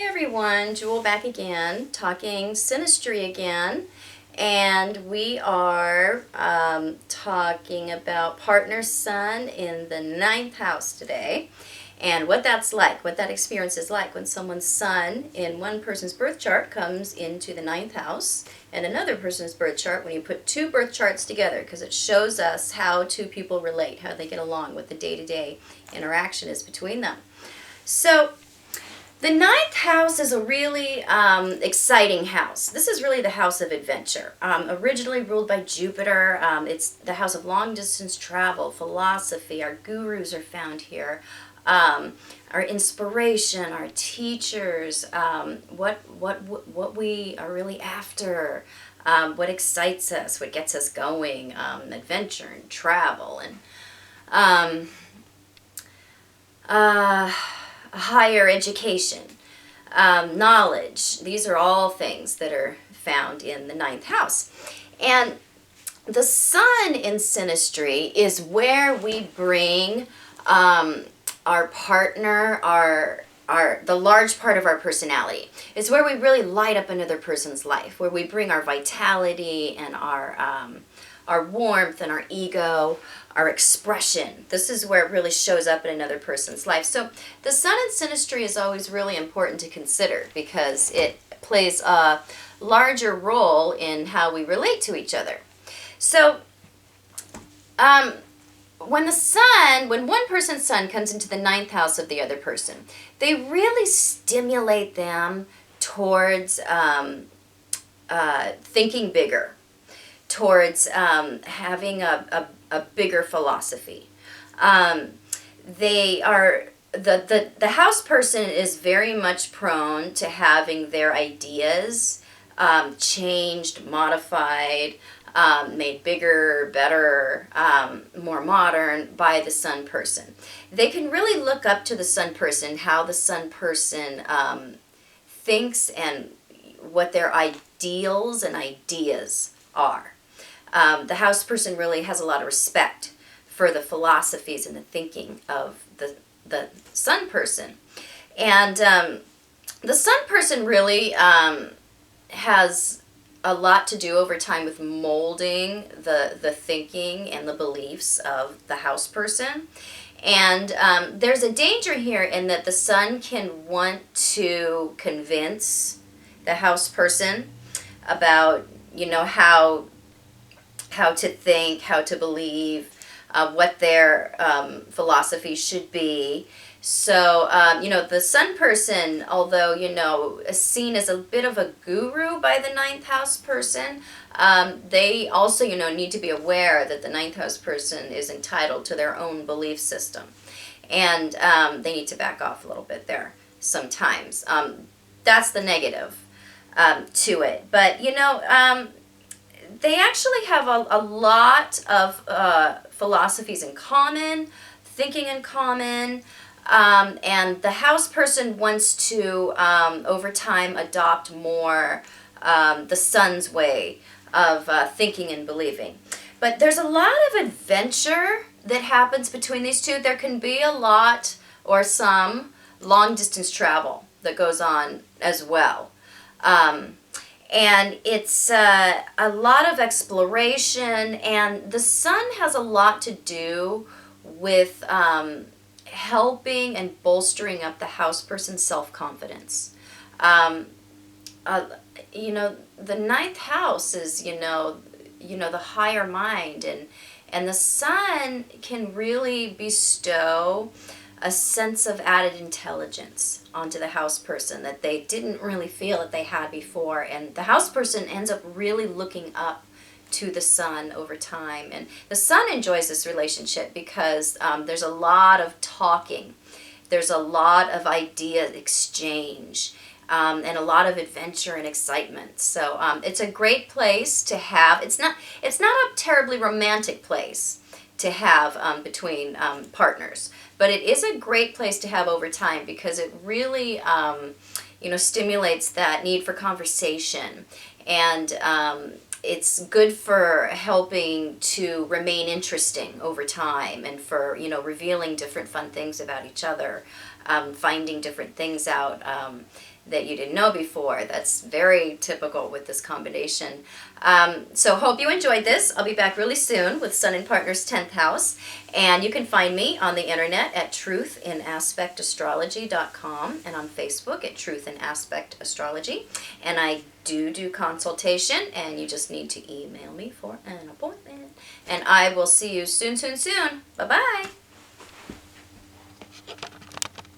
everyone, Jewel back again, talking synastry again, and we are talking about partner sun in the ninth house today, and what that's like, what that experience is like when someone's sun in one person's birth chart comes into the ninth house, and another person's birth chart when you put two birth charts together, because it shows us how two people relate, how they get along, what the day-to-day interaction is between them. So the ninth house is a really exciting house. This is really the house of adventure. Originally ruled by Jupiter, it's the house of long distance travel, philosophy. Our gurus are found here. Our inspiration, our teachers, what we are really after, what excites us, what gets us going, adventure and travel and higher education, knowledge. These are all things that are found in the ninth house. And the sun in synastry is where we bring our partner, the large part of our personality. It's where we really light up another person's life, where we bring our vitality and our warmth and our ego, our expression. This is where it really shows up in another person's life. So the sun in synastry is always really important to consider because it plays a larger role in how we relate to each other. So when one person's sun comes into the ninth house of the other person, they really stimulate them towards thinking bigger, towards having a bigger philosophy. They are the house person is very much prone to having their ideas changed, modified, made bigger, better, more modern by the sun person. They can really look up to the sun person, how the sun person thinks and what their ideals and ideas are. The house person really has a lot of respect for the philosophies and the thinking of the sun person. And the sun person really has a lot to do over time with molding the thinking and the beliefs of the house person. And there's a danger here in that the sun can want to convince the house person about, how to think, how to believe, what their philosophy should be. So, the sun person, although, is seen as a bit of a guru by the ninth house person, they also, need to be aware that the ninth house person is entitled to their own belief system. And they need to back off a little bit there sometimes. That's the negative to it. But, they actually have a lot of philosophies in common, thinking in common, and the house person wants to, over time, adopt more the sun's way of thinking and believing. But there's a lot of adventure that happens between these two. There can be a lot or some long-distance travel that goes on as well. And it's a lot of exploration, and the sun has a lot to do with helping and bolstering up the house person's self-confidence. The ninth house is, the higher mind, and the sun can really bestow a sense of added intelligence onto the house person that they didn't really feel that they had before. And the house person ends up really looking up to the sun over time. And the sun enjoys this relationship because there's a lot of talking. There's a lot of idea exchange. And a lot of adventure and excitement. So it's a great place to have. It's not a terribly romantic place to have between partners, but it is a great place to have over time because it really stimulates that need for conversation, and it's good for helping to remain interesting over time and for revealing different fun things about each other. finding different things out that you didn't know before. That's very typical with this combination. So hope you enjoyed this. I'll be back really soon with Sun and Partners 10th house. And you can find me on the internet at truthinaspectastrology.com and on Facebook at Truth in Aspect Astrology. And I do consultation, and you just need to email me for an appointment. And I will see you soon. Bye-bye.